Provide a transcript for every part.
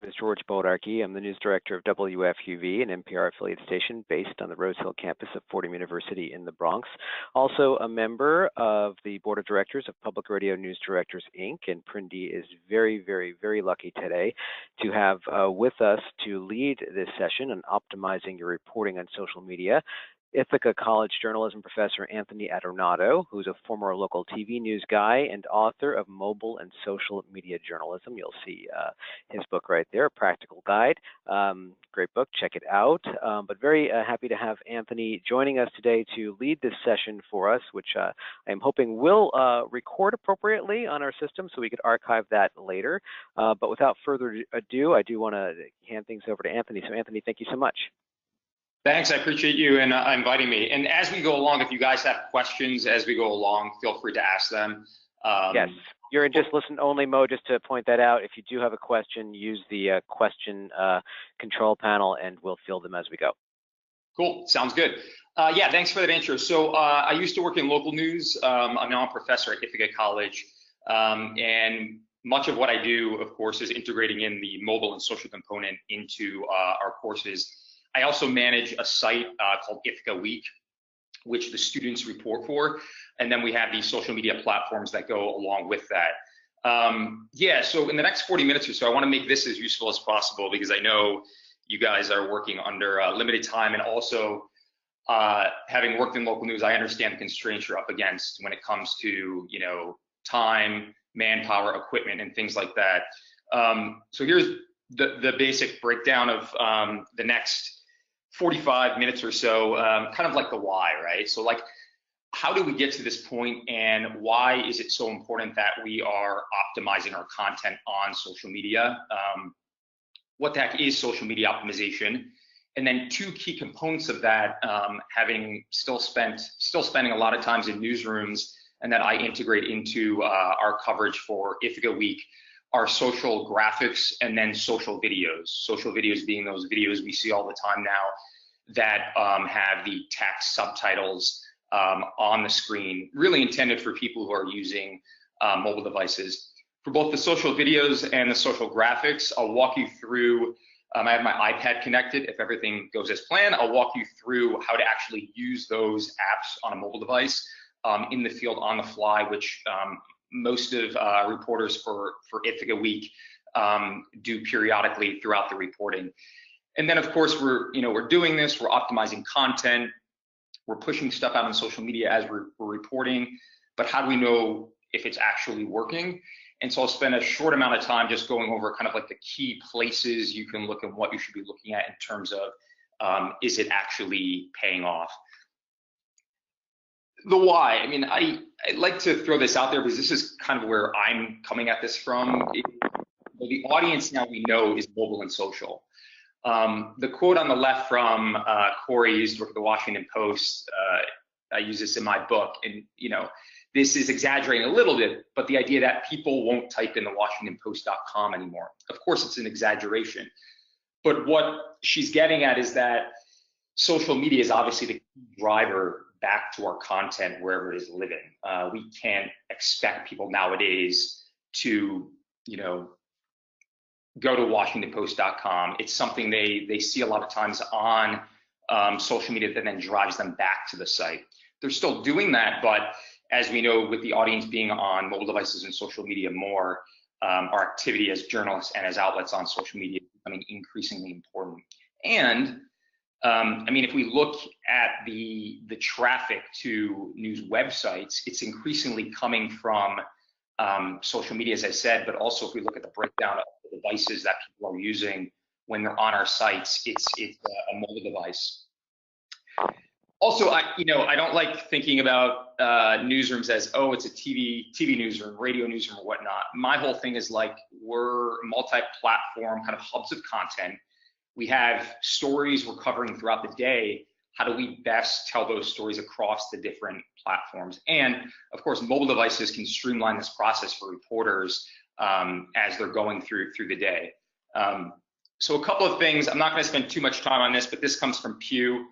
name is George Boldarchy. I'm the news director of WFUV, an NPR affiliate station based on the Rose Hill campus of Fordham University in the Bronx. Also a member of the board of directors of Public Radio News Directors, Inc. And Prindy is very, very, very lucky today to have with us to lead this session on optimizing your reporting on social media, Ithaca College journalism professor Anthony Adornato, who's a former local TV news guy and author of Mobile and Social Media Journalism. You'll see his book right there, Practical Guide. Great book, check it out. But very happy to have Anthony joining us today to lead this session for us, which I'm hoping will record appropriately on our system so we could archive that later. But without further ado, I do want to hand things over to Anthony. So Anthony, thank you so much. Thanks, I appreciate you and inviting me. And as we go along, if you guys have questions as we go along, feel free to ask them. Yes, you're in just listen only mode, just to point that out. If you do have a question, use the question control panel and we'll field them as we go. Cool, sounds good. Yeah, thanks for that intro. So I used to work in local news. I'm now a professor at Ithaca College. And much of what I do, of course, is integrating in the mobile and social component into our courses. I also manage a site called Ithaca Week, which the students report for. And then we have these social media platforms that go along with that. Yeah, so in the next 40 minutes or so, I want to make this as useful as possible because I know you guys are working under limited time. And also, having worked in local news, I understand the constraints you're up against when it comes to, time, manpower, equipment, and things like that. So here's the basic breakdown of the next 45 minutes or so, kind of like the why, right? So like, how do we get to this point and why is it so important that we are optimizing our content on social media? What the heck is social media optimization? And then two key components of that, having still spending a lot of times in newsrooms and that I integrate into our coverage for Ithaca Week, are social graphics and then social videos. Social videos being those videos we see all the time now that have the text subtitles on the screen, really intended for people who are using mobile devices. For both the social videos and the social graphics, I'll walk you through, I have my iPad connected. If everything goes as planned, I'll walk you through how to actually use those apps on a mobile device in the field on the fly, which most of reporters for Ithaca Week do periodically throughout the reporting. And then of course we're doing this, we're optimizing content, we're pushing stuff out on social media as we're reporting, but how do we know if it's actually working? And so I'll spend a short amount of time just going over kind of like the key places you can look and what you should be looking at in terms of is it actually paying off? The why, I mean, I'd like to throw this out there because this is kind of where I'm coming at this from. The audience now we know is mobile and social. The quote on the left from Corey used to work at the Washington Post, I use this in my book, and this is exaggerating a little bit, but the idea that people won't type in the WashingtonPost.com anymore. Of course, it's an exaggeration, but what she's getting at is that social media is obviously the key driver back to our content wherever it is living. We can't expect people nowadays to, go to WashingtonPost.com. It's something they see a lot of times on social media that then drives them back to the site. They're still doing that, but as we know, with the audience being on mobile devices and social media more, our activity as journalists and as outlets on social media is becoming increasingly important. And I mean, if we look at the traffic to news websites, it's increasingly coming from social media, as I said, but also if we look at the breakdown of the devices that people are using when they're on our sites, it's a mobile device. Also, I don't like thinking about newsrooms as, oh, it's a TV newsroom, radio newsroom, or whatnot. My whole thing is like, we're multi-platform kind of hubs of content. We have stories we're covering throughout the day. How do we best tell those stories across the different platforms? And of course, mobile devices can streamline this process for reporters as they're going through the day. So a couple of things, I'm not going to spend too much time on this, but this comes from Pew.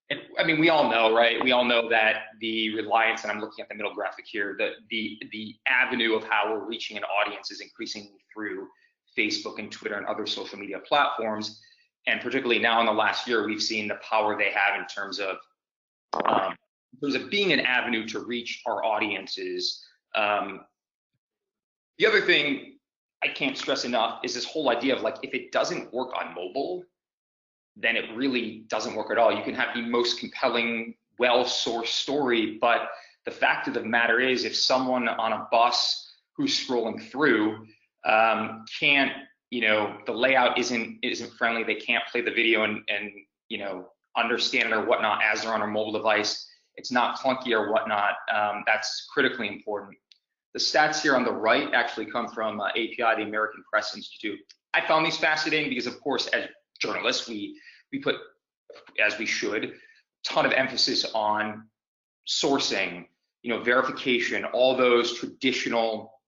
And I mean, we all know, right? We all know that the reliance, and I'm looking at the middle graphic here, the avenue of how we're reaching an audience is increasingly through Facebook and Twitter and other social media platforms. And particularly now in the last year, we've seen the power they have in terms of being an avenue to reach our audiences. The other thing I can't stress enough is this whole idea of like, if it doesn't work on mobile, then it really doesn't work at all. You can have the most compelling, well-sourced story, but the fact of the matter is, if someone on a bus who's scrolling through can't, the layout isn't friendly, they can't play the video and understand it or whatnot as they're on a mobile device, it's not clunky or whatnot, that's critically important. The stats here on the right actually come from API, the American Press Institute. I found these fascinating because, of course, as journalists, we put, as we should, a ton of emphasis on sourcing, verification, all those traditional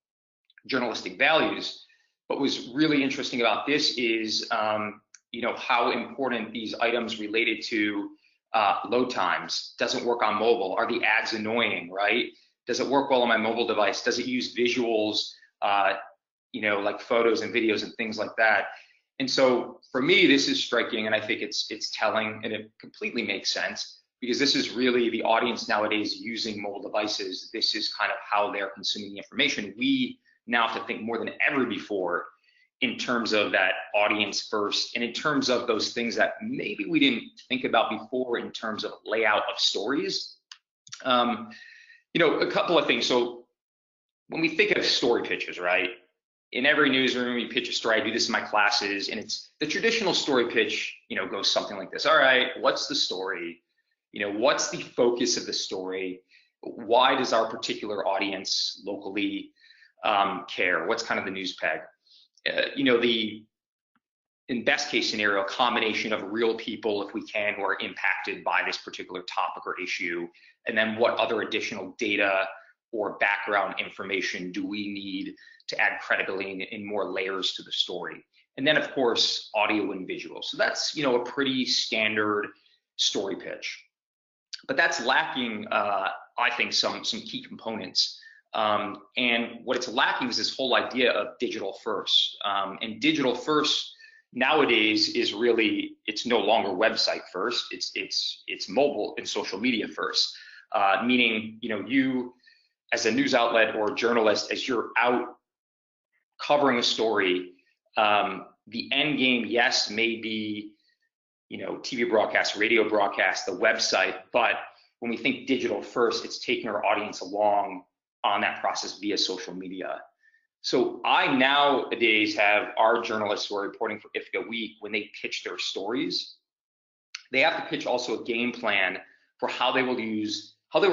journalistic values. What was really interesting about this is, how important these items related to load times. Doesn't work on mobile. Are the ads annoying, right? Does it work well on my mobile device? Does it use visuals, like photos and videos and things like that? And so for me, this is striking, and I think it's telling, and it completely makes sense, because this is really the audience nowadays using mobile devices. This is kind of how they're consuming the information. We now have to think more than ever before in terms of that audience first, and in terms of those things that maybe we didn't think about before in terms of layout of stories. A couple of things. So when we think of story pitches, right? In every newsroom, you pitch a story. I do this in my classes, and it's the traditional story pitch, goes something like this. All right, what's the story? What's the focus of the story? Why does our particular audience locally care? What's kind of the news peg? In best case scenario, a combination of real people, if we can, who are impacted by this particular topic or issue, and then what other additional data or background information do we need to add credibility in more layers to the story. And then, of course, audio and visual. So that's, a pretty standard story pitch. But that's lacking, I think, some key components. And what it's lacking is this whole idea of digital first. And digital first nowadays is really, it's no longer website first, it's mobile and social media first. Meaning, you as a news outlet or a journalist, as you're out covering a story, the end game, yes, may be, TV broadcast, radio broadcast, the website, but when we think digital first, it's taking our audience along on that process via social media. So I nowadays have our journalists who are reporting for Ithaca Week, when they pitch their stories, they have to pitch also a game plan for how they will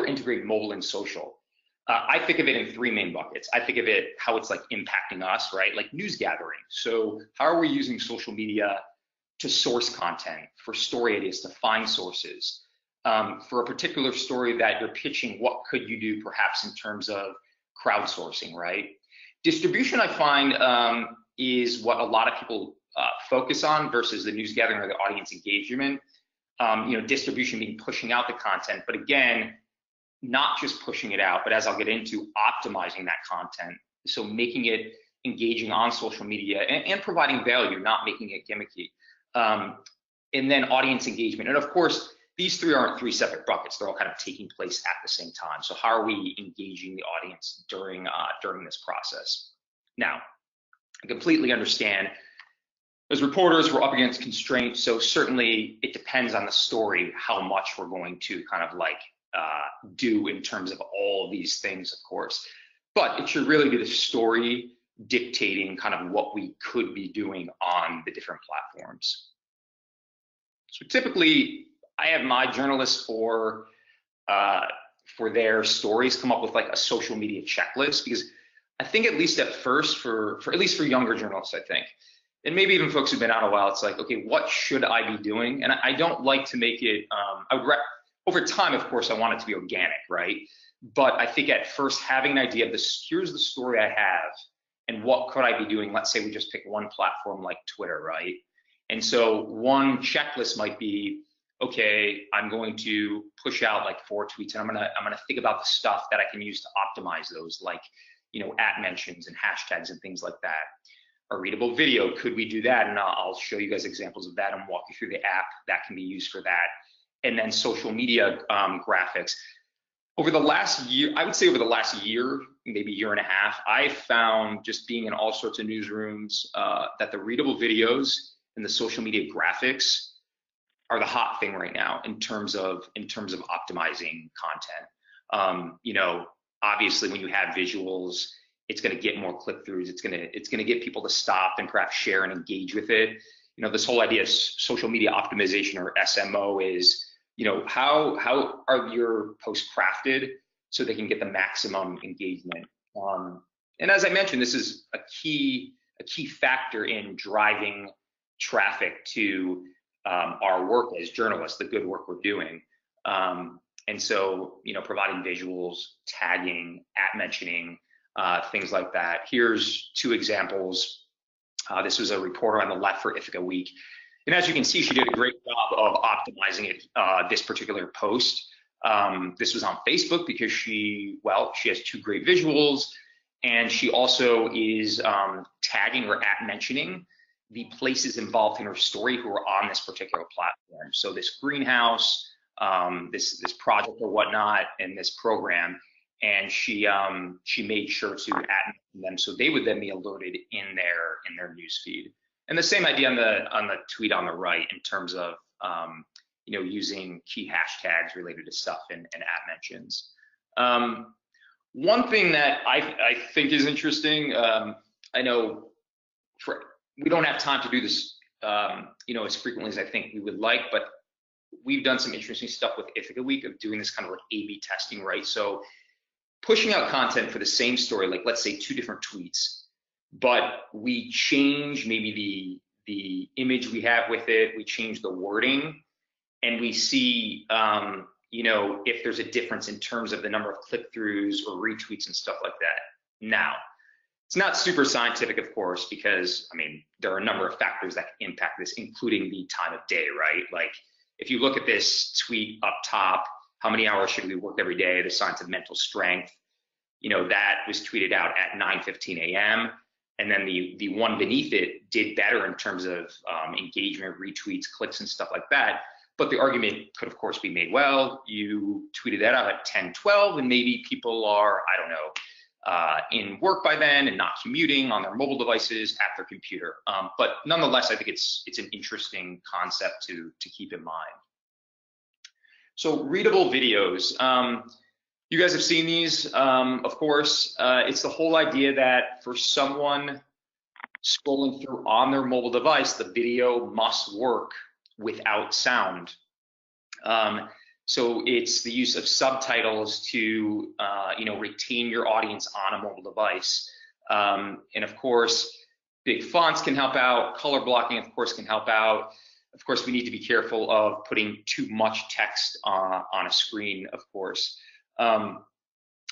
integrate mobile and social. I think of it in three main buckets. I think of it how it's like impacting us, right? Like news gathering. So how are we using social media to source content, for story ideas, to find sources? For a particular story that you're pitching, what could you do perhaps in terms of crowdsourcing, right? Distribution, I find, is what a lot of people focus on versus the news gathering or the audience engagement. Distribution being pushing out the content, but again, not just pushing it out, but as I'll get into, optimizing that content. So making it engaging on social media and providing value, not making it gimmicky. And then audience engagement. And of course, these three aren't three separate buckets. They're all kind of taking place at the same time. So how are we engaging the audience during this process? Now, I completely understand, as reporters, we're up against constraints. So certainly it depends on the story, how much we're going to kind of like do in terms of all of these things, of course. But it should really be the story dictating kind of what we could be doing on the different platforms. So typically, I have my journalists for their stories come up with like a social media checklist, because I think at least at first, for at least for younger journalists, I think, and maybe even folks who've been out a while, it's like, okay, what should I be doing? And I don't like to make it, over time, of course, I want it to be organic, right? But I think at first, having an idea of this, here's the story I have, and what could I be doing? Let's say we just pick one platform like Twitter, right? And so one checklist might be, okay, I'm going to push out like 4 tweets, and I'm gonna think about the stuff that I can use to optimize those, like, at mentions and hashtags and things like that. a readable video. Could we do that? And I'll show you guys examples of that and walk you through the app that can be used for that. And then social media graphics. Over the last year, I would say over the last year, maybe year and a half, I found, just being in all sorts of newsrooms, that the readable videos and the social media graphics are the hot thing right now in terms of optimizing content. You know, obviously when you have visuals, it's going to get more click-throughs. It's going to get people to stop and perhaps share and engage with it. You know, this whole idea of social media optimization, or SMO, is, you know, how are your posts crafted so they can get the maximum engagement? And as I mentioned, this is a key factor in driving traffic to our work as journalists, the good work we're doing. And so, you know, providing visuals, tagging, at mentioning, things like that. Here's two examples. This was a reporter on the left for Ithaca Week. And as you can see, she did a great job of optimizing it, this particular post. This was on Facebook because she has two great visuals, and she also is tagging or at mentioning the places involved in her story who are on this particular platform. So this greenhouse, this project or whatnot, and this program, and she made sure to at them so they would then be alerted in their news feed. And the same idea on the tweet on the right in terms of you know, using key hashtags related to stuff and at mentions. One thing that I think is interesting, I know we don't have time to do this you know, as frequently as I think we would like, but we've done some interesting stuff with Ithaca Week of doing this kind of like A/B testing, right? So pushing out content for the same story, like let's say 2 different tweets, but we change maybe the image we have with it, we change the wording, and we see you know, if there's a difference in terms of the number of click-throughs or retweets and stuff like that. Now, it's not super scientific, of course, because I mean, there are a number of factors that can impact this, including the time of day, right? Like if you look at this tweet up top, how many hours should we work every day? The science of mental strength, you know, that was tweeted out at 9:15 a.m. And then the one beneath it did better in terms of engagement, retweets, clicks, and stuff like that. But the argument could, of course, be made, well, you tweeted that out at 10:12, and maybe people are, I don't know, in work by then and not commuting on their mobile devices at their computer. But nonetheless, I think it's an interesting concept to keep in mind. So readable videos. You guys have seen these, of course. It's the whole idea that for someone scrolling through on their mobile device, the video must work without sound. So it's the use of subtitles to you know, retain your audience on a mobile device. And of course, big fonts can help out. Color blocking, of course, can help out. Of course, we need to be careful of putting too much text on a screen, of course.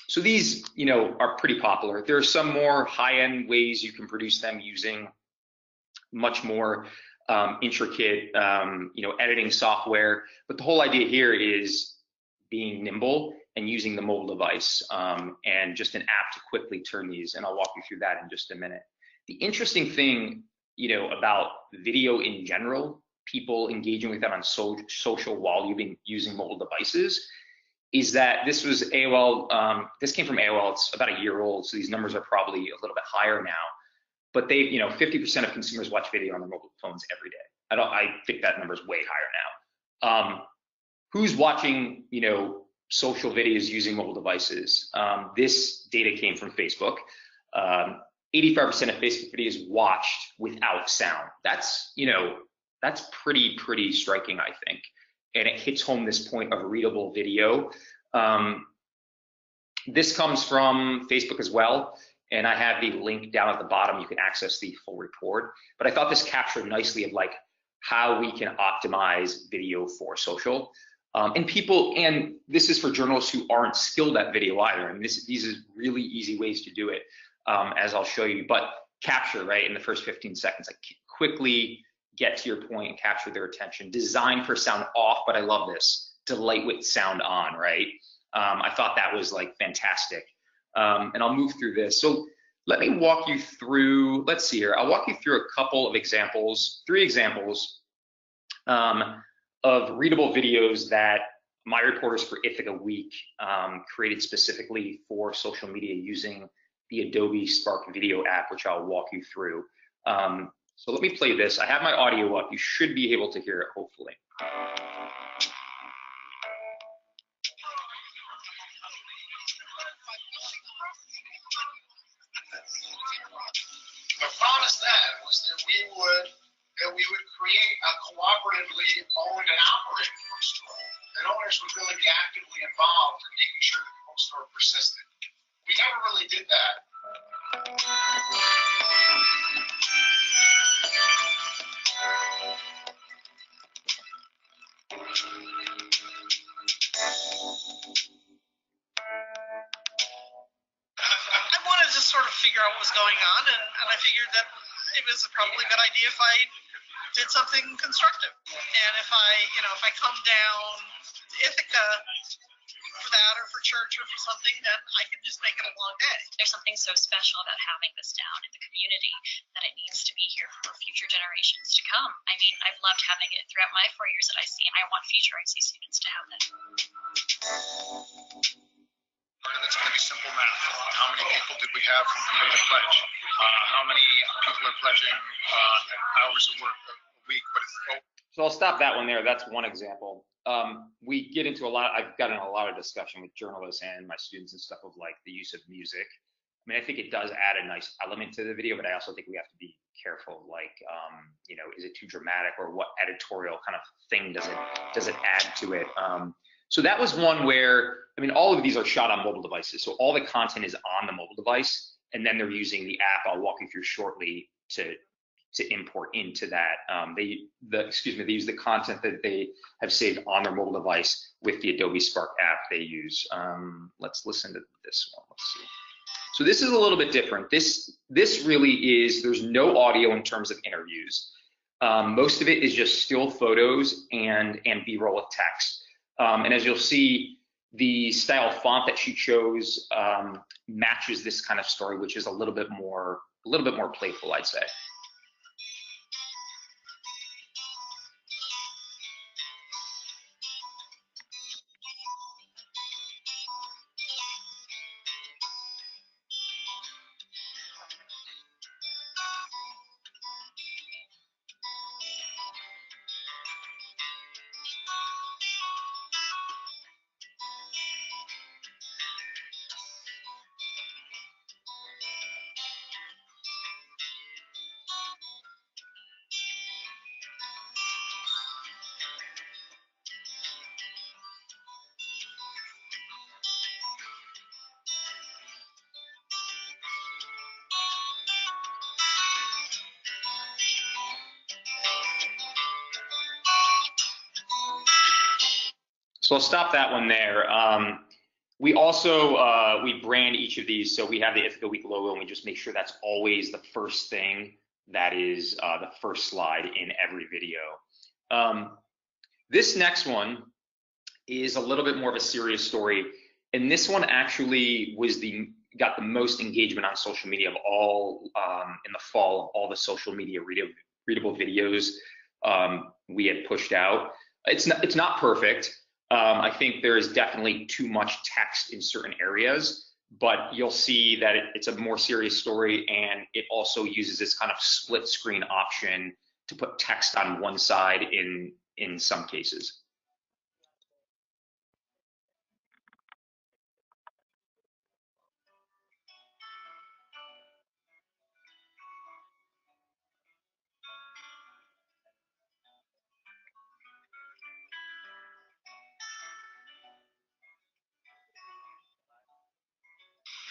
So these, you know, are pretty popular. There are some more high-end ways you can produce them using much more intricate, you know, editing software. But the whole idea here is being nimble and using the mobile device and just an app to quickly turn these. And I'll walk you through that in just a minute. The interesting thing, you know, about video in general, people engaging with that on social while using mobile devices, is that this was AOL, this came from AOL, it's about a year old, so these numbers are probably a little bit higher now, but they, you know, 50% of consumers watch video on their mobile phones every day. I think that number is way higher now. Who's watching, you know, social videos using mobile devices? This data came from Facebook. 85% of Facebook videos watched without sound. That's, you know, that's pretty striking, I think. And it hits home this point of readable video. This comes from Facebook as well, and I have the link down at the bottom. You can access the full report. But I thought this captured nicely of like how we can optimize video for social. And this is for journalists who aren't skilled at video either. And these are really easy ways to do it, as I'll show you. But capture, right, in the first 15 seconds, like quickly get to your point and capture their attention. Design for sound off, but I love this. Delight with sound on, right? I thought that was like fantastic. And I'll move through this. So let me walk you through, let's see here, I'll walk you through a couple of examples, 3 examples of readable videos that my reporters for Ithaca Week created specifically for social media using the Adobe Spark Video app, which I'll walk you through. So let me play this. I have my audio up. You should be able to hear it, hopefully. The promise then was that we would create a cooperatively owned and operated bookstore, that owners would really be actively involved in making sure that the bookstore persisted. We never really did that. I wanted to sort of figure out what was going on, and I figured that it was probably a good idea if I did something constructive. And if I come down to Ithaca for that or for church or for something, then I can just make it a long day. There's something so special about having this down in the community that it needs to be here for future generations to come. I mean, I've loved having it throughout my 4 years at IC, and I want future IC students to have that. It's going to be simple math. How many people did we have from the pledge? How many people are pledging hours of work a week? So I'll stop that one there. That's one example. We get into I've gotten a lot of discussion with journalists and my students and stuff of like the use of music. I mean, I think it does add a nice element to the video, but I also think we have to be careful. Like, is it too dramatic, or what editorial kind of thing does it add to it? So that was one where, I mean, all of these are shot on mobile devices. So all the content is on the mobile device, and then they're using the app I'll walk you through shortly to import into that. They use the content that they have saved on their mobile device with the Adobe Spark app they use. Let's listen to this one. Let's see. So this is a little bit different. This really is, there's no audio in terms of interviews. Most of it is just still photos and B-roll with text. And as you'll see, the style font that she chose matches this kind of story, which is a little bit more playful, I'd say. So I'll stop that one there. We also, we brand each of these. So we have the Ithaca Week logo, and we just make sure that's always the first thing that is the first slide in every video. This next one is a little bit more of a serious story. And this one actually got the most engagement on social media of all in the fall of all the social media readable videos we had pushed out. It's not perfect. I think there is definitely too much text in certain areas, but you'll see that it's a more serious story, and it also uses this kind of split screen option to put text on one side in some cases.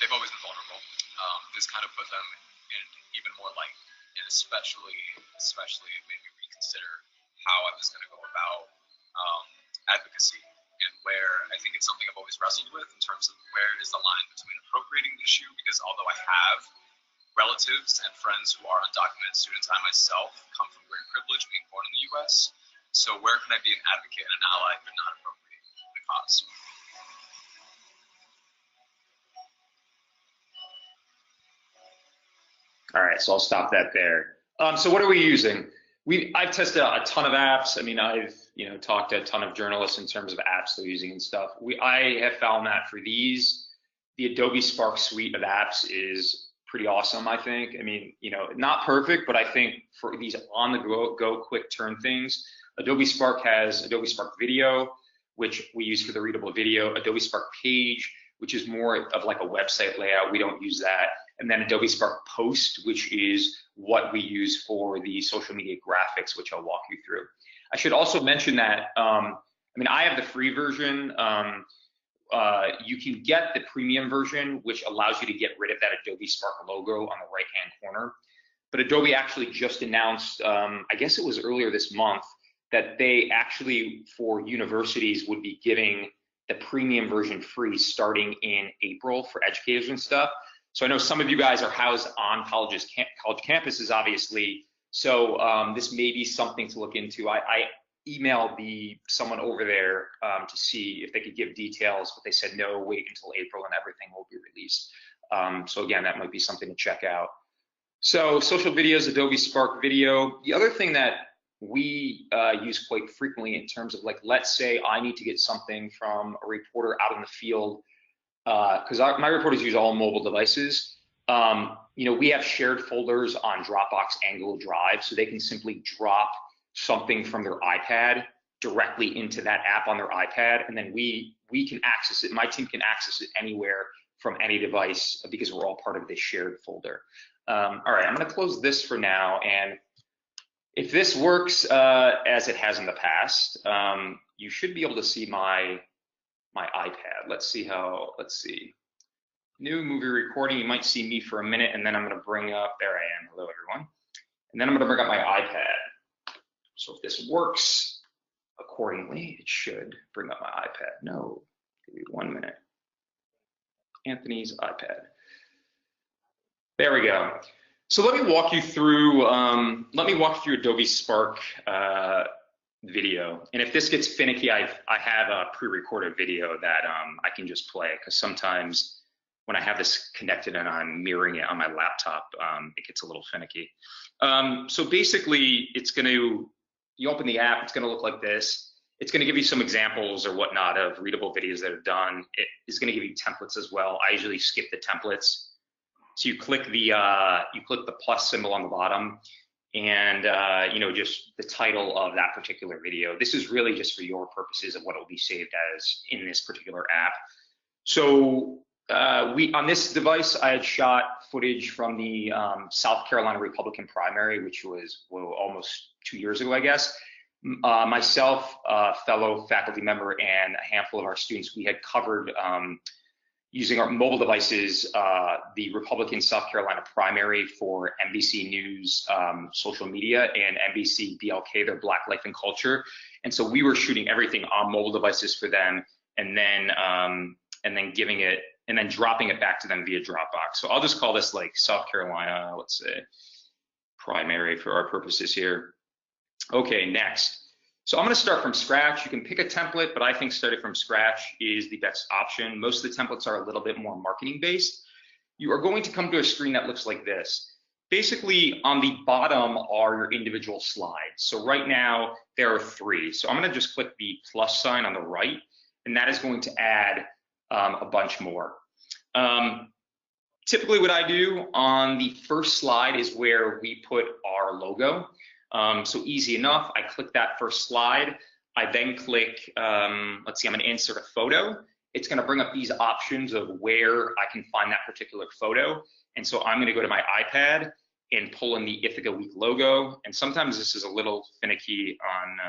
They've always been vulnerable. This kind of put them in even more light, and especially it made me reconsider how I was going to go about advocacy, and where I think it's something I've always wrestled with in terms of where is the line between appropriating the issue, because although I have relatives and friends who are undocumented students, I myself come from great privilege being born in the U.S., so where can I be an advocate and an ally but not appropriate the cause? All right, so I'll stop that there. So what are we using? I've tested out a ton of apps. I mean, I've talked to a ton of journalists in terms of apps they're using and stuff. I have found that for these, the Adobe Spark suite of apps is pretty awesome, I think. I mean, not perfect, but I think for these on the go quick turn things, Adobe Spark has Adobe Spark Video, which we use for the readable video, Adobe Spark Page, which is more of like a website layout. We don't use that. And then Adobe Spark Post, which is what we use for the social media graphics, which I'll walk you through. I should also mention that, I mean, I have the free version. You can get the premium version, which allows you to get rid of that Adobe Spark logo on the right-hand corner. But Adobe actually just announced, I guess it was earlier this month, that they actually, for universities, would be giving the premium version free starting in April for educators and stuff. So I know some of you guys are housed on college campuses, obviously. So this may be something to look into. I emailed someone over there to see if they could give details, but they said no, wait until April and everything will be released. So again, that might be something to check out. So social videos, Adobe Spark Video. The other thing that we use quite frequently in terms of, like, let's say I need to get something from a reporter out in the field, because my reporters use all mobile devices. We have shared folders on Dropbox and Google Drive, so they can simply drop something from their iPad directly into that app on their iPad, and then we can access it. My team can access it anywhere from any device because we're all part of this shared folder. All right, I'm going to close this for now, and if this works as it has in the past, you should be able to see my iPad. Let's see. New movie recording. You might see me for a minute, and then I'm going to bring up, there I am. Hello, everyone. And then I'm going to bring up my iPad. So if this works accordingly, it should bring up my iPad. No, give me 1 minute. Anthony's iPad. There we go. So let me walk you through Adobe Spark Video. And if this gets finicky, I have a pre-recorded video that I can just play, because sometimes when I have this connected and I'm mirroring it on my laptop, it gets a little finicky. So basically, you open the app, it's gonna look like this. It's gonna give you some examples or whatnot of readable videos that are done. It is gonna give you templates as well. I usually skip the templates. So you click the plus symbol on the bottom, and just the title of that particular video. This is really just for your purposes of what it will be saved as in this particular app. So on this device, I had shot footage from the South Carolina Republican primary, which was almost 2 years ago, I guess. Myself, a fellow faculty member, and a handful of our students, we had covered using our mobile devices, the Republican South Carolina primary for NBC News social media and NBC BLK, their Black Life and Culture. And so we were shooting everything on mobile devices for them, and then dropping it back to them via Dropbox. So I'll just call this like South Carolina, let's say, primary for our purposes here. Okay, next. So I'm going to start from scratch. You can pick a template, but I think starting from scratch is the best option. Most of the templates are a little bit more marketing based. You are going to come to a screen that looks like this. Basically, on the bottom are your individual slides. So right now, there are 3. So I'm going to just click the plus sign on the right, and that is going to add a bunch more. Typically, what I do on the first slide is where we put our logo. So easy enough, I click that first slide. I then click, let's see, I'm gonna insert a photo. It's gonna bring up these options of where I can find that particular photo. And so I'm gonna go to my iPad and pull in the Ithaca Week logo. And sometimes this is a little finicky on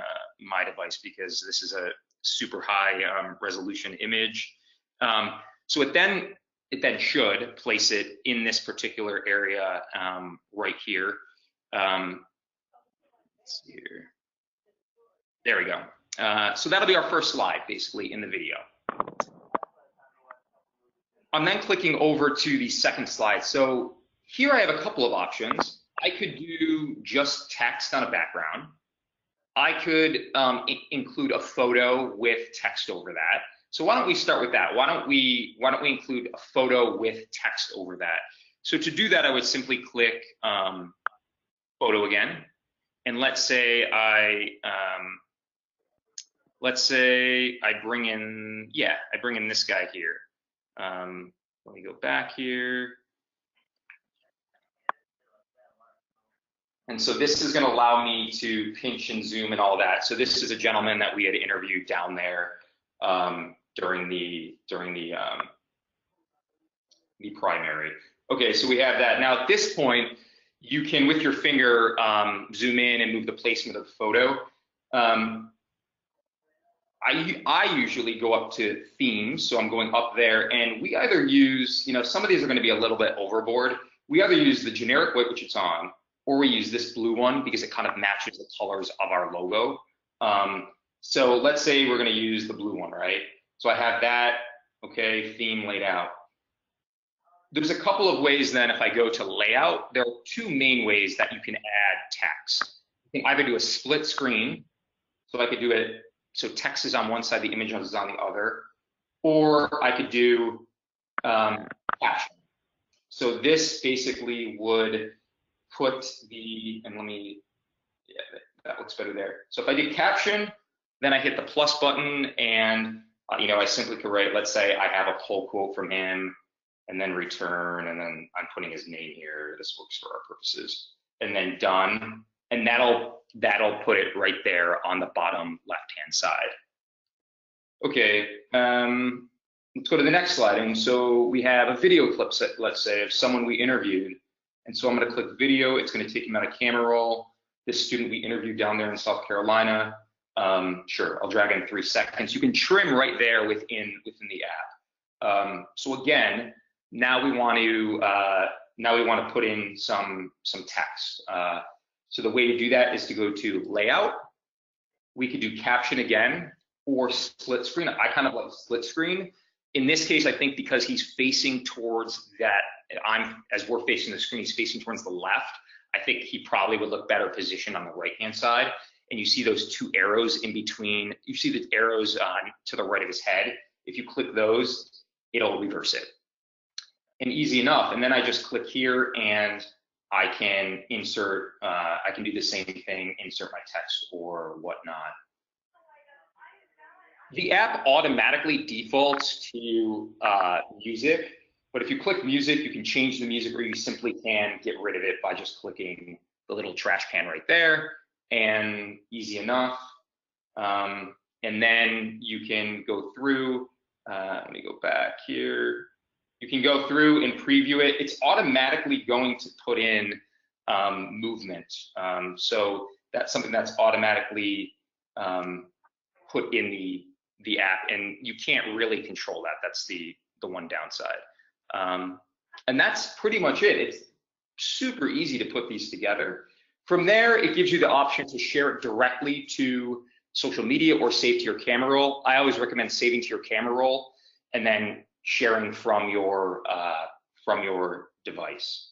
my device because this is a super high resolution image. So it then should place it in this particular area right here. Let's see here. There we go. So that'll be our first slide, basically, in the video. I'm then clicking over to the second slide. So here I have a couple of options. I could do just text on a background. I could include a photo with text over that. So why don't we start with that? Why don't we include a photo with text over that? So to do that, I would simply click photo again, and let's say I bring in, I bring in this guy here. Let me go back here. And so this is going to allow me to pinch and zoom and all that. So this is a gentleman that we had interviewed down there during the primary. Okay, so we have that. Now at this point, you can, with your finger, zoom in and move the placement of the photo. I usually go up to themes, so I'm going up there, and we either use, some of these are going to be a little bit overboard. We either use the generic white, which it's on, or we use this blue one because it kind of matches the colors of our logo. So let's say we're going to use the blue one, right? So I have that, okay, theme laid out. There's a couple of ways then, if I go to layout, there are two main ways that you can add text. You can either do a split screen, so I could do it so text is on one side, the image is on the other, or I could do caption. So this basically would put the, and let me, yeah, that looks better there. So if I did caption, then I hit the plus button, and I simply could write, let's say I have a pull quote from him, and then return, and then I'm putting his name here. This works for our purposes, and then done, and that'll put it right there on the bottom left-hand side. Okay, let's go to the next slide. And so we have a video clip, let's say, of someone we interviewed. And so I'm going to click video. It's going to take him out of camera roll. This student we interviewed down there in South Carolina. Sure, I'll drag in 3 seconds. You can trim right there within the app. So again, now we want to put in some text. So the way to do that is to go to layout. We could do caption again or split screen. I kind of like split screen. In this case, I think because he's facing towards that, as we're facing the screen, he's facing towards the left. I think he probably would look better positioned on the right-hand side. And you see those 2 arrows in between. You see the arrows to the right of his head. If you click those, it'll reverse it. And easy enough. And then I just click here and I can insert, I can do the same thing, insert my text or whatnot. The app automatically defaults to music, but if you click music, you can change the music, or you simply can get rid of it by just clicking the little trash can right there, and easy enough. And then you can go through, let me go back here. You can go through and preview it. It's automatically going to put in movement. So that's something that's automatically put in the app, and you can't really control that. That's the one downside. And that's pretty much it. It's super easy to put these together. From there, it gives you the option to share it directly to social media or save to your camera roll. I always recommend saving to your camera roll and then sharing from your device.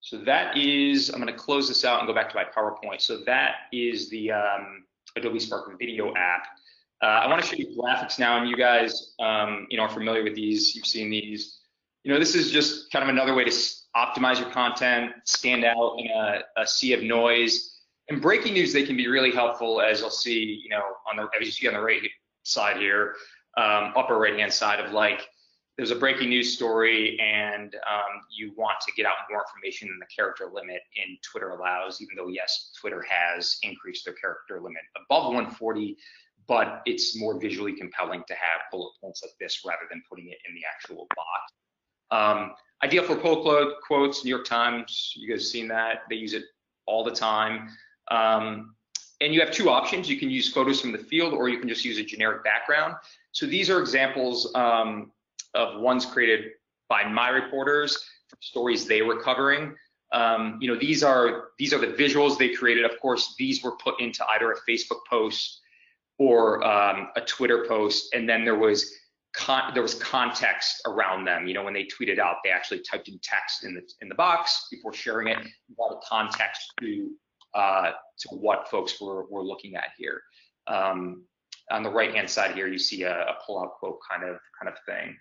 So that is, I'm going to close this out and go back to my PowerPoint. So that is the Adobe Spark Video app. I want to show you graphics now, and you guys, are familiar with these. You've seen these. This is just kind of another way to optimize your content, stand out in a sea of noise. And breaking news, they can be really helpful, as you'll see, as you see on the right side here, upper right-hand side of there's a breaking news story and you want to get out more information than the character limit in Twitter allows, even though, yes, Twitter has increased their character limit above 140, but it's more visually compelling to have bullet points like this rather than putting it in the actual box. Ideal for pull quotes, New York Times, you guys seen that? They use it all the time. And you have 2 options. You can use photos from the field, or you can just use a generic background. So these are examples of ones created by my reporters for stories they were covering. These are the visuals they created. Of course, these were put into either a Facebook post or a Twitter post, and then there was context around them. When they tweeted out, they actually typed in text in the box before sharing it. You got a context to what folks were looking at here. On the right-hand side here, you see a pull-out quote kind of thing.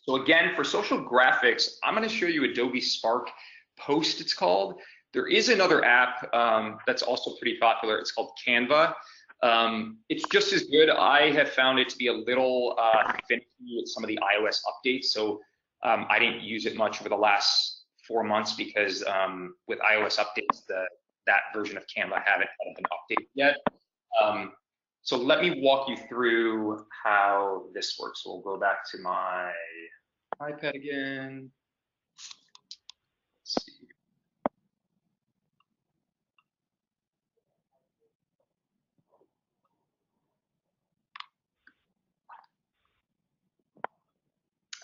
So again, for social graphics, I'm going to show you Adobe Spark Post, it's called. There is another app that's also pretty popular. It's called Canva. It's just as good. I have found it to be a little finicky with some of the iOS updates. So I didn't use it much over the last 4 months because with iOS updates, that version of Canva hadn't been updated yet. So let me walk you through how this works. So we'll go back to my iPad again. Let's see.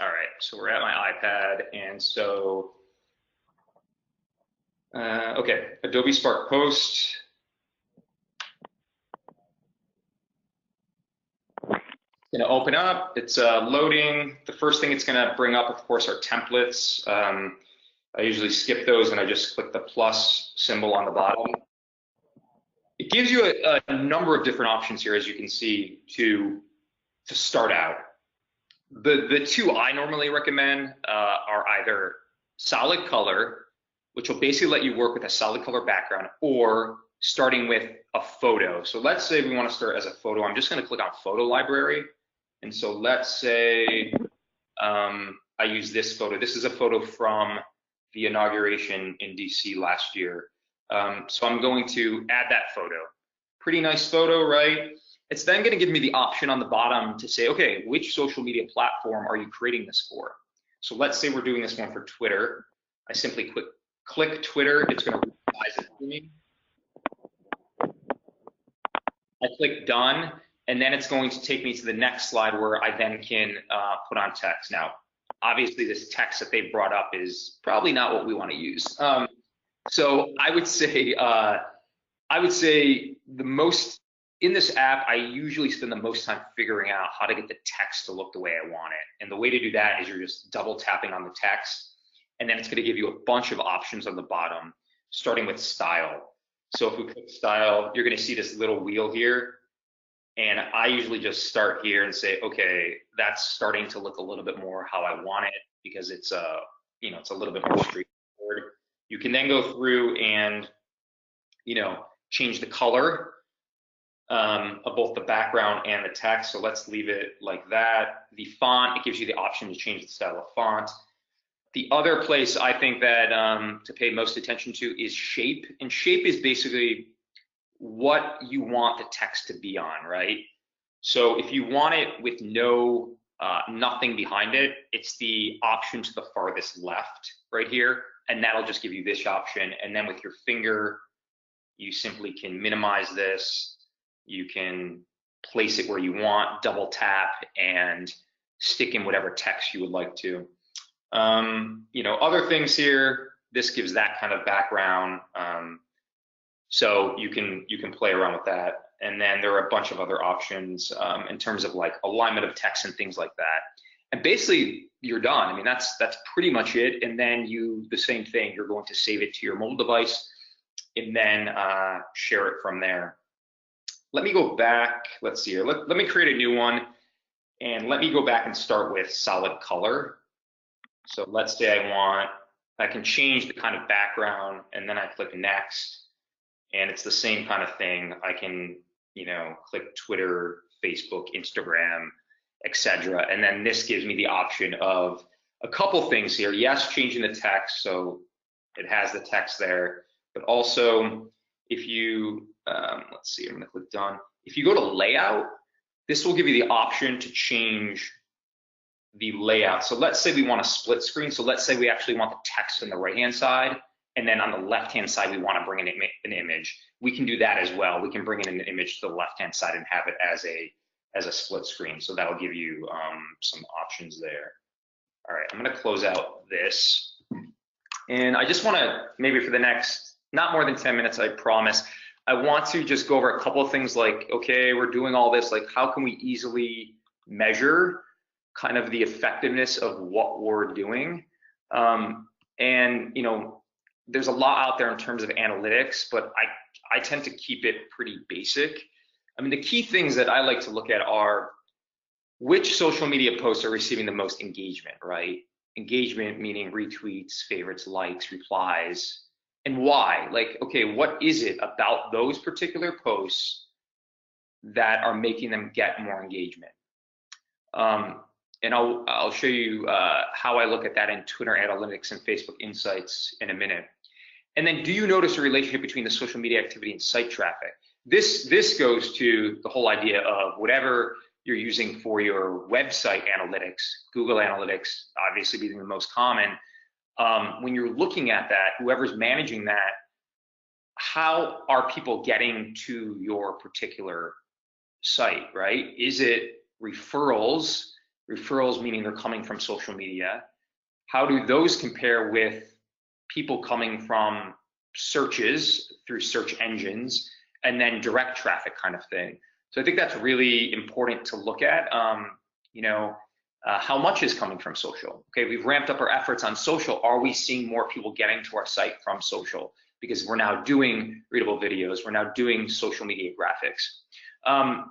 All right, so we're at my iPad, and so, okay, Adobe Spark Post. It's gonna open up, it's loading. The first thing it's gonna bring up, of course, are templates. I usually skip those and I just click the plus symbol on the bottom. It gives you a number of different options here, as you can see, to start out. The two I normally recommend are either solid color, which will basically let you work with a solid color background, or starting with a photo. So let's say we want to start as a photo. I'm just going to click on photo library. And so let's say I use this photo. This is a photo from the inauguration in DC last year. So I'm going to add that photo. Pretty nice photo, right? It's then going to give me the option on the bottom to say, okay, which social media platform are you creating this for? So let's say we're doing this one for Twitter. I simply click Twitter. It's going to resize it for me. I click done, and then it's going to take me to the next slide where I then can put on text. Now, obviously, this text that they brought up is probably not what we want to use. So I would say the most, in this app, I usually spend the most time figuring out how to get the text to look the way I want it. And the way to do that is you're just double tapping on the text, and then it's going to give you a bunch of options on the bottom, starting with style. So if we click style, you're going to see this little wheel here. And I usually just start here and say, okay, that's starting to look a little bit more how I want it, because it's it's a little bit more straightforward. You can then go through and change the color of both the background and the text. So let's leave it like that. The font, it gives you the option to change the style of font. The other place I think that to pay most attention to is shape. And shape is basically what you want the text to be on, right? So if you want it with nothing behind it, it's the option to the farthest left right here. And that'll just give you this option. And then with your finger, you simply can minimize this. You can place it where you want, double tap, and stick in whatever text you would like to. Other things here, this gives that kind of background. So you can play around with that. And then there are a bunch of other options in terms of like alignment of text and things like that. And basically you're done. I mean, that's pretty much it. And then the same thing, you're going to save it to your mobile device and then share it from there. Let me go back. Let's see here. Let me create a new one, and let me go back and start with solid color. So let's say I can change the kind of background, and then I click next, and it's the same kind of thing. I can, click Twitter, Facebook, Instagram, etc. And then this gives me the option of a couple things here. Yes, changing the text, so it has the text there, but also if you, let's see, I'm gonna click done. If you go to layout, this will give you the option to change the layout. So let's say we want a split screen. So let's say we actually want the text on the right-hand side, and then on the left-hand side, we want to bring in an image. We can do that as well. We can bring in an image to the left-hand side and have it as a split screen. So that'll give you some options there. All right, I'm gonna close out this. And I just wanna, maybe for the next, not more than 10 minutes, I promise, I want to just go over a couple of things like, okay, we're doing all this, like how can we easily measure kind of the effectiveness of what we're doing? And there's a lot out there in terms of analytics, but I tend to keep it pretty basic. I mean, the key things that I like to look at are which social media posts are receiving the most engagement, right? Engagement meaning retweets, favorites, likes, replies, and why? Like, okay, what is it about those particular posts that are making them get more engagement? And I'll show you how I look at that in Twitter Analytics and Facebook Insights in a minute. And then, do you notice a relationship between the social media activity and site traffic? This goes to the whole idea of whatever you're using for your website analytics, Google Analytics obviously being the most common. When you're looking at that, whoever's managing that, how are people getting to your particular site, right? Is it referrals? Referrals meaning they're coming from social media. How do those compare with people coming from searches through search engines and then direct traffic kind of thing? So I think that's really important to look at. How much is coming from social? Okay, we've ramped up our efforts on social. Are we seeing more people getting to our site from social? Because we're now doing readable videos, we're now doing social media graphics. And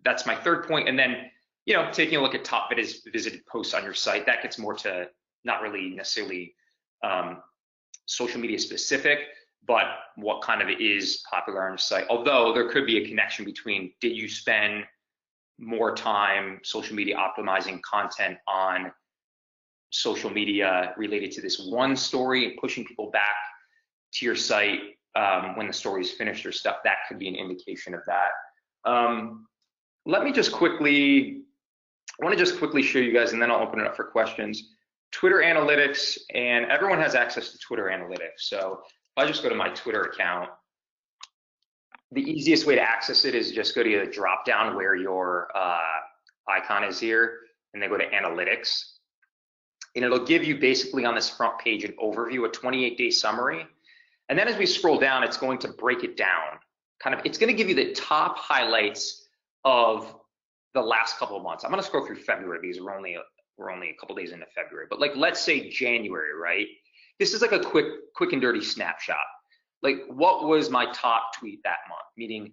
that's my third point. And then, taking a look at top visited posts on your site, that gets more to not really necessarily social media specific, but what kind of is popular on your site. Although there could be a connection between, did you spend more time social media optimizing content on social media related to this one story and pushing people back to your site when the story is finished or stuff? That could be an indication of that. Let me just quickly, I want to just quickly show you guys, and then I'll open it up for questions. Twitter Analytics, and everyone has access to Twitter Analytics. So if I just go to my Twitter account, the easiest way to access it is just go to the drop down where your icon is here, and then go to Analytics. And it'll give you basically on this front page an overview, a 28-day summary. And then as we scroll down, it's going to break it down. It's going to give you the top highlights of the last couple of months. I'm going to scroll through February because we're only a couple days into February. But like, let's say January, right? This is like a quick and dirty snapshot. Like, what was my top tweet that month? Meaning,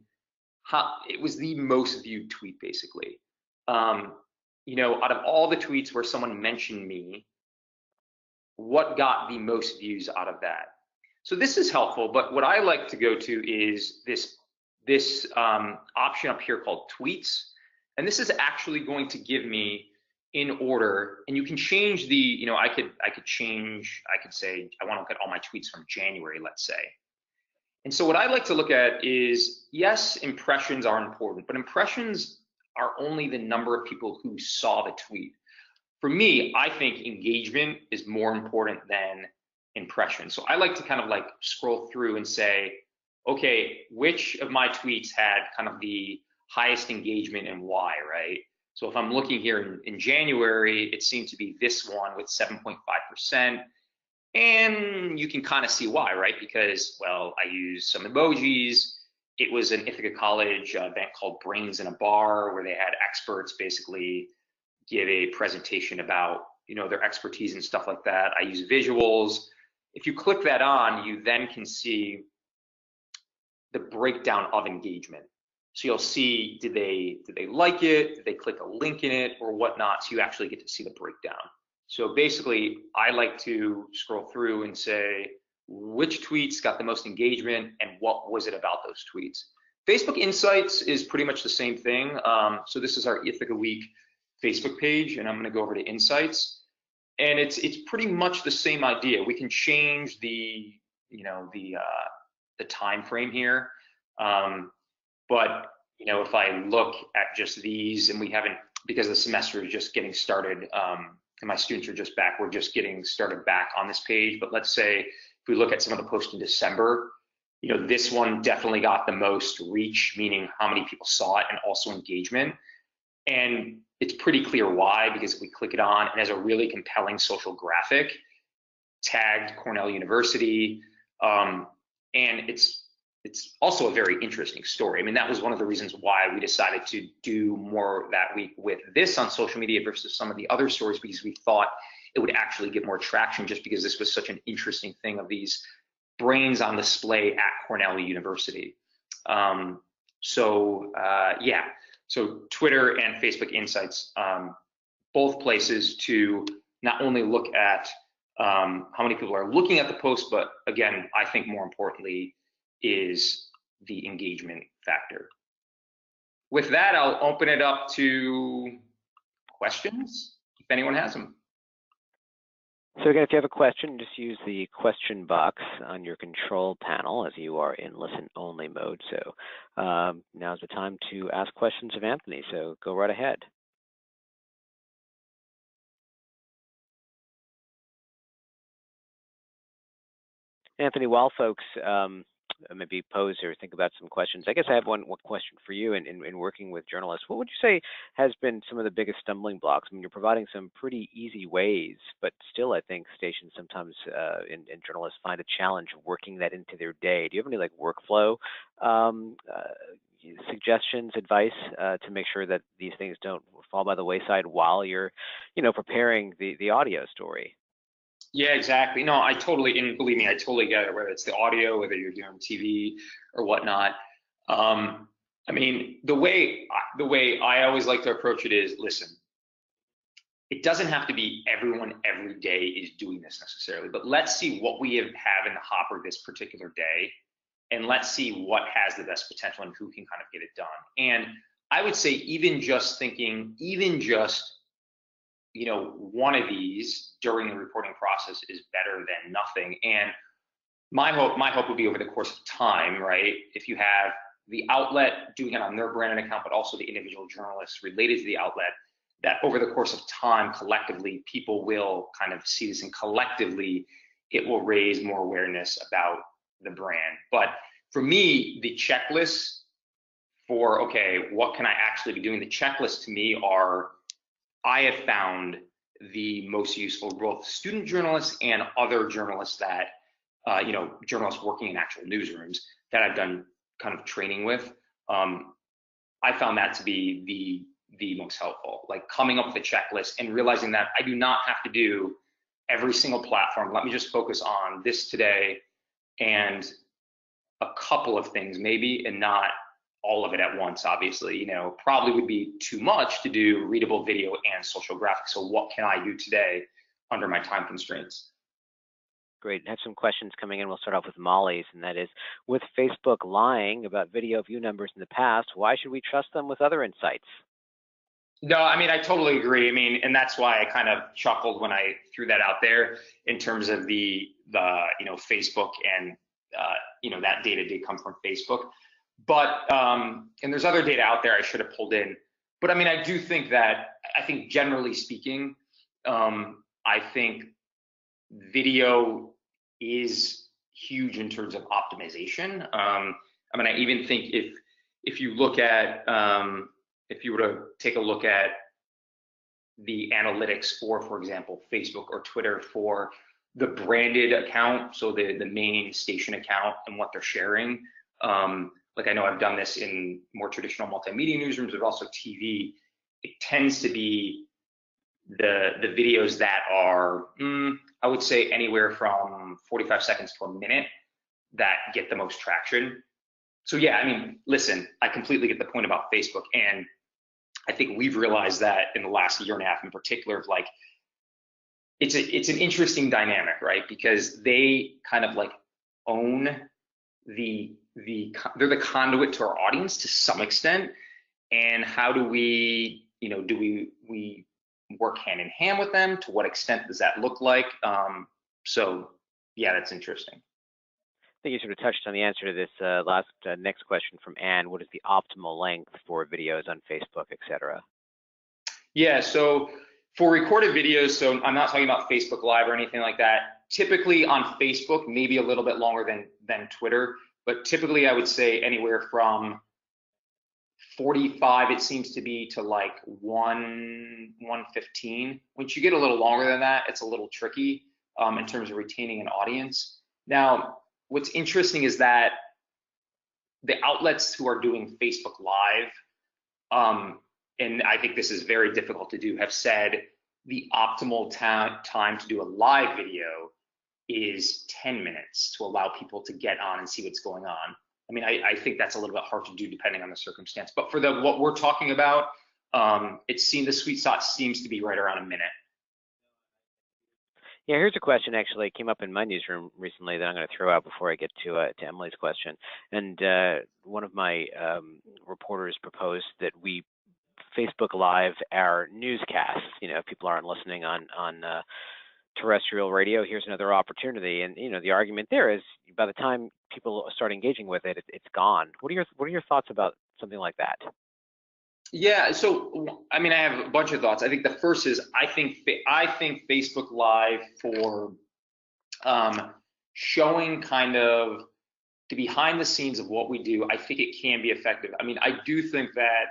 it was the most viewed tweet, basically. Out of all the tweets where someone mentioned me, what got the most views out of that? So this is helpful, but what I like to go to is this option up here called tweets. And this is actually going to give me in order, and you can change the, I could say, I want to look at all my tweets from January, let's say. And so what I like to look at is, yes, impressions are important, but impressions are only the number of people who saw the tweet. For me, I think engagement is more important than impressions. So I like to kind of like scroll through and say, okay, which of my tweets had kind of the highest engagement and why, right? So if I'm looking here in January, it seemed to be this one with 7.5%. And you can kind of see why, right? Because, well, I used some emojis. It was an Ithaca College event called Brains in a Bar, where they had experts basically give a presentation about, their expertise and stuff like that. I use visuals. If you click that on, you then can see the breakdown of engagement. So you'll see, did they like it? Did they click a link in it or whatnot? So you actually get to see the breakdown. So basically, I like to scroll through and say, which tweets got the most engagement and what was it about those tweets? Facebook Insights is pretty much the same thing. So this is our Ithaca Week Facebook page, and I'm gonna go over to Insights. And it's pretty much the same idea. We can change the time frame here. But if I look at just these, and we haven't, because the semester is just getting started, and my students are just back, we're just getting started back on this page. But let's say if we look at some of the posts in December, this one definitely got the most reach, meaning how many people saw it, and also engagement. And it's pretty clear why, because if we click it on, it has a really compelling social graphic, tagged Cornell University, and it's also a very interesting story. I mean, that was one of the reasons why we decided to do more that week with this on social media versus some of the other stories, because we thought it would actually get more traction, just because this was such an interesting thing of these brains on display at Cornell University. Yeah, So Twitter and Facebook Insights, both places to not only look at how many people are looking at the post, but again, I think more importantly is the engagement factor. With that, I'll open it up to questions, if anyone has them. So again, if you have a question, just use the question box on your control panel as you are in listen-only mode. So now's the time to ask questions of Anthony, so go right ahead. Anthony, while folks maybe pose or think about some questions, I guess I have one question for you in working with journalists. What would you say has been some of the biggest stumbling blocks? I mean, you're providing some pretty easy ways, but still I think stations sometimes and journalists find a challenge working that into their day. Do you have any like workflow suggestions, advice to make sure that these things don't fall by the wayside while you're, preparing the audio story? Yeah, exactly. No, I totally, and believe me, I totally get it, whether it's the audio, whether you're doing TV or whatnot. I mean, the way I always like to approach it is, listen, it doesn't have to be everyone every day is doing this necessarily, but let's see what we have in the hopper this particular day, and let's see what has the best potential and who can kind of get it done. And I would say even just one of these during the reporting process is better than nothing. And my hope would be over the course of time, right? If you have the outlet doing it on their branded account, but also the individual journalists related to the outlet, that over the course of time, collectively, people will kind of see this, and collectively, it will raise more awareness about the brand. But for me, the checklists for, okay, what can I actually be doing? The checklists to me are, I have found the most useful, both student journalists and other journalists that, journalists working in actual newsrooms that I've done kind of training with. I found that to be the most helpful, like coming up with a checklist and realizing that I do not have to do every single platform. Let me just focus on this today and a couple of things maybe, and not all of it at once. Obviously, probably would be too much to do readable video and social graphics. So what can I do today under my time constraints? Great. I have some questions coming in. We'll start off with Molly's, and that is, with Facebook lying about video view numbers in the past, why should we trust them with other insights? No, I mean, I totally agree. I mean, and that's why I kind of chuckled when I threw that out there in terms of the Facebook and that data did come from Facebook. But and there's other data out there I should have pulled in. But I mean, I think generally speaking, I think video is huge in terms of optimization. I mean, I even think if you look at if you were to take a look at the analytics for example, Facebook or Twitter for the branded account, so the main station account and what they're sharing. Like I know I've done this in more traditional multimedia newsrooms, but also TV. It tends to be the videos that are, I would say, anywhere from 45 seconds to a minute that get the most traction. So yeah, I mean, listen, I completely get the point about Facebook, and I think we've realized that in the last year and a half in particular, of like, it's an interesting dynamic, right? Because they kind of like own they're the conduit to our audience to some extent. And how do we, do we work hand in hand with them? To what extent does that look like? So yeah, that's interesting. I think you sort of touched on the answer to this next question from Anne. What is the optimal length for videos on Facebook, et cetera? Yeah, so for recorded videos, so I'm not talking about Facebook Live or anything like that. Typically on Facebook, maybe a little bit longer than Twitter, but typically I would say anywhere from 45, it seems to be, to like 115. Once you get a little longer than that, it's a little tricky in terms of retaining an audience. Now, what's interesting is that the outlets who are doing Facebook Live, and I think this is very difficult to do, have said the optimal time to do a live video is 10 minutes to allow people to get on and see what's going on. I mean, I think that's a little bit hard to do depending on the circumstance. But for what we're talking about, the sweet spot seems to be right around a minute. Yeah, here's a question actually came up in my newsroom recently that I'm going to throw out before I get to Emily's question. And one of my reporters proposed that we Facebook Live our newscasts. You know, if people aren't listening on terrestrial radio, here's another opportunity. And you know, the argument there is by the time people start engaging with it, it's gone. What are your thoughts about something like that? Yeah, so I mean, I have a bunch of thoughts. I think the first is I think Facebook Live for showing kind of the behind the scenes of what we do, I think it can be effective. I mean, I do think that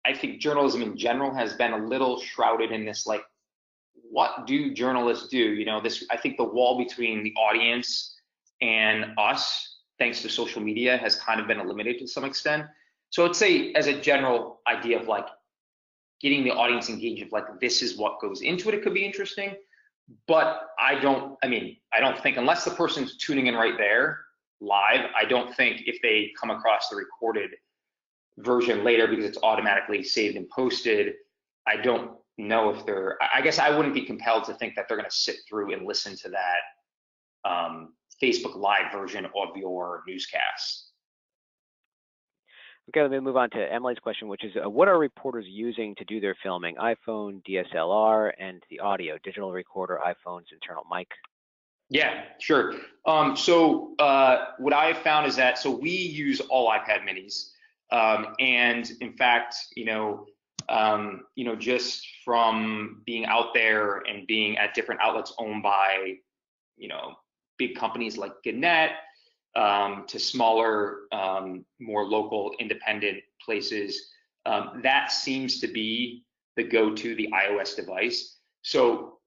I think journalism in general has been a little shrouded in this, like, what do journalists do? You know, this, I think the wall between the audience and us, thanks to social media, has kind of been eliminated to some extent. So I'd say as a general idea of like getting the audience engaged, of like, this is what goes into it, it could be interesting. But I don't think, unless the person's tuning in right there live, I don't think if they come across the recorded version later because it's automatically saved and posted, I don't know if I guess I wouldn't be compelled to think that they're going to sit through and listen to that Facebook Live version of your newscast. Okay, let me move on to Emily's question, which is what are reporters using to do their filming? iPhone, DSLR, and the audio, digital recorder, iPhone's internal mic. Yeah, sure. So what I have found is that, so we use all iPad minis. And in fact, just from being out there and being at different outlets owned by, big companies like Gannett, to smaller, more local independent places, that seems to be the go-to, the iOS device. So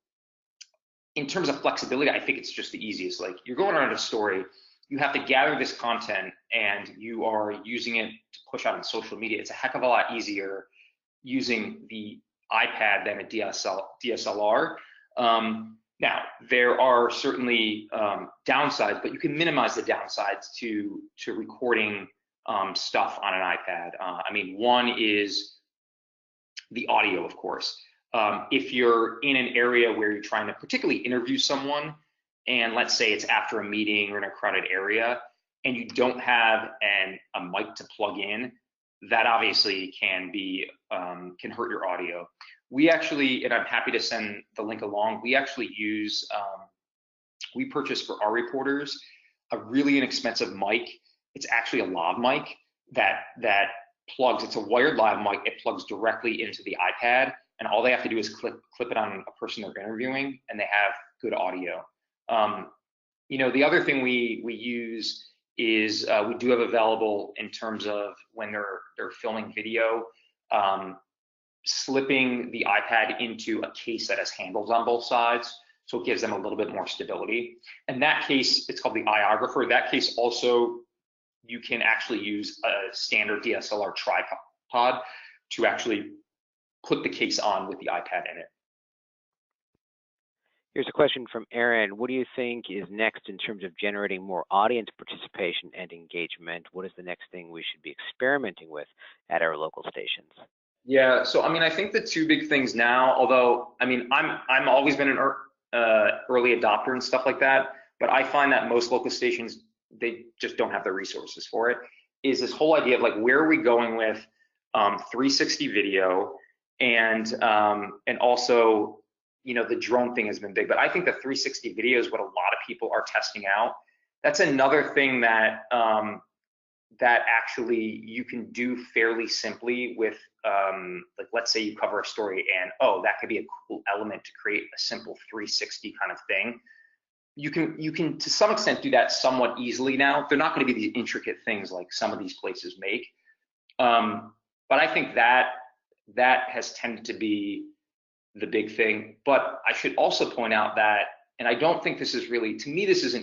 in terms of flexibility, I think it's just the easiest. Like, you're going around a story, you have to gather this content and you are using it to push out on social media. It's a heck of a lot easier using the iPad than a DSLR. Now, there are certainly downsides, but you can minimize the downsides to recording stuff on an iPad. I mean, one is the audio, of course. If you're in an area where you're trying to particularly interview someone, and let's say it's after a meeting or in a crowded area, and you don't have a mic to plug in, that obviously can hurt your audio. We actually, and I'm happy to send the link along, we actually use, we purchased for our reporters a really inexpensive mic. It's actually a lav mic that plugs, it's a wired lav mic, it plugs directly into the iPad, and all they have to do is clip it on a person they're interviewing, and they have good audio. The other thing we use is we do have available, in terms of when they're filming video, slipping the iPad into a case that has handles on both sides, so it gives them a little bit more stability. And that case, it's called the iOgrapher. That case also, you can actually use a standard DSLR tripod to actually put the case on with the iPad in it. Here's a question from Aaron. What do you think is next in terms of generating more audience participation and engagement? What is the next thing we should be experimenting with at our local stations? Yeah, so I mean, I think the two big things now, although I mean, I'm always been an early adopter and stuff like that, but I find that most local stations, they just don't have the resources for it, is this whole idea of like, where are we going with 360 video, and also, the drone thing has been big, but I think the 360 video is what a lot of people are testing out. That's another thing that that actually you can do fairly simply with, like, let's say you cover a story and, that could be a cool element to create a simple 360 kind of thing. You can to some extent do that somewhat easily now. They're not going to be these intricate things like some of these places make. But I think that has tended to be the big thing. But I should also point out that, and I don't think this is really, to me, this is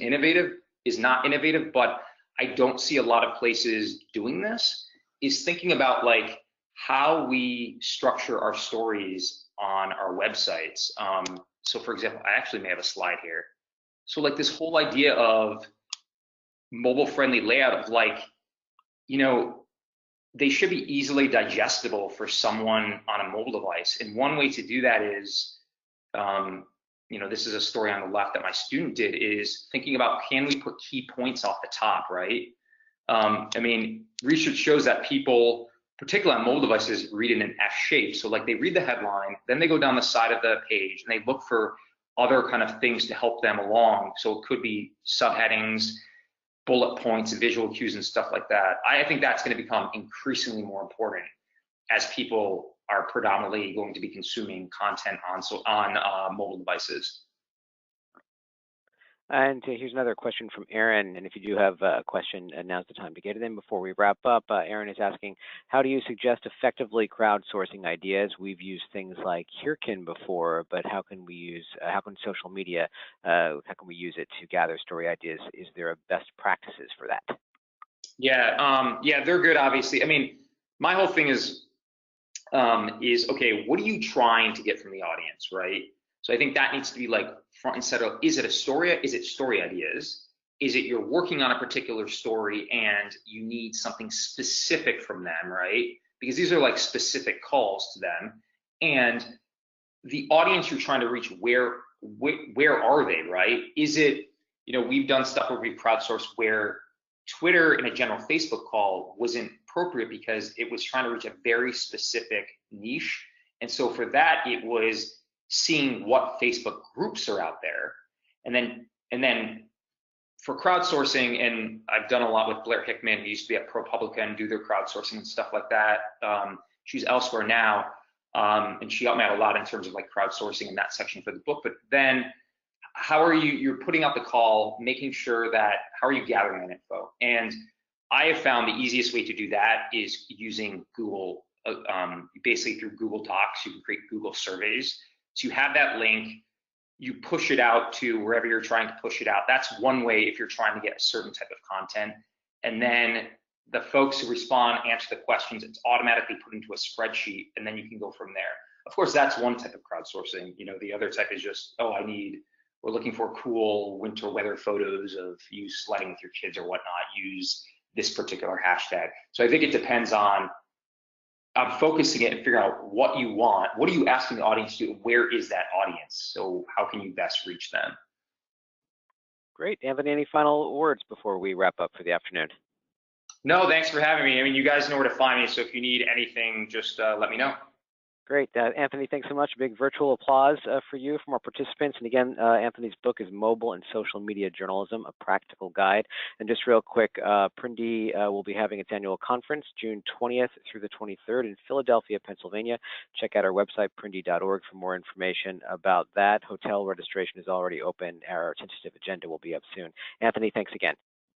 not innovative, but I don't see a lot of places doing this, is thinking about like how we structure our stories on our websites. So for example, I actually may have a slide here. So like this whole idea of mobile friendly layout of like, you know, they should be easily digestible for someone on a mobile device. And one way to do that is, you know, this is a story on the left that my student did, is thinking about, can we put key points off the top, right? I mean, research shows that people, particularly on mobile devices, read in an F shape. So like they read the headline, then they go down the side of the page and they look for other kind of things to help them along. So it could be subheadings, bullet points, visual cues, and stuff like that. I think that's going to become increasingly more important as people are predominantly going to be consuming content on mobile devices. And here's another question from Aaron. And if you do have a question, now's the time to get it in before we wrap up. Aaron is asking, how do you suggest effectively crowdsourcing ideas? We've used things like Hirkin before, but how can we use, how can social media, how can we use it to gather story ideas? Is there a best practices for that? Yeah, yeah, they're good, obviously. I mean, my whole thing is okay, what are you trying to get from the audience, right? So I think that needs to be like front and center. Is it a story? Is it story ideas? Is it you're working on a particular story and you need something specific from them, right? Because these are like specific calls to them. And the audience you're trying to reach, where are they, right? Is it, you know, we've done stuff where we've crowdsourced where Twitter in a general Facebook call wasn't appropriate because it was trying to reach a very specific niche. And so for that, it was seeing what Facebook groups are out there. And then for crowdsourcing, and I've done a lot with Blair Hickman, who used to be at ProPublica and do their crowdsourcing and stuff like that. She's elsewhere now, and she helped me out a lot in terms of like crowdsourcing in that section for the book. But then how are you're putting out the call, making sure that, how are you gathering that info? And I have found the easiest way to do that is using Google, basically through Google Docs. You can create Google surveys. So you have that link, you push it out to wherever you're trying to push it out. That's one way if you're trying to get a certain type of content. And then the folks who respond, answer the questions, it's automatically put into a spreadsheet, and then you can go from there. Of course, that's one type of crowdsourcing. You know, the other type is just, oh, we're looking for cool winter weather photos of you sledding with your kids or whatnot, use this particular hashtag. So I think it depends on focusing it and figure out what you want. What are you asking the audience to do? Where is that audience? So how can you best reach them? Great. Anthony, any final words before we wrap up for the afternoon? No, thanks for having me. I mean, you guys know where to find me. So if you need anything, just let me know. Great. Anthony, thanks so much. A big virtual applause for you from our participants. And again, Anthony's book is Mobile and Social Media Journalism, A Practical Guide. And just real quick, Prindy will be having its annual conference June 20th through the 23rd in Philadelphia, Pennsylvania. Check out our website, prindy.org, for more information about that. Hotel registration is already open. Our tentative agenda will be up soon. Anthony, thanks again.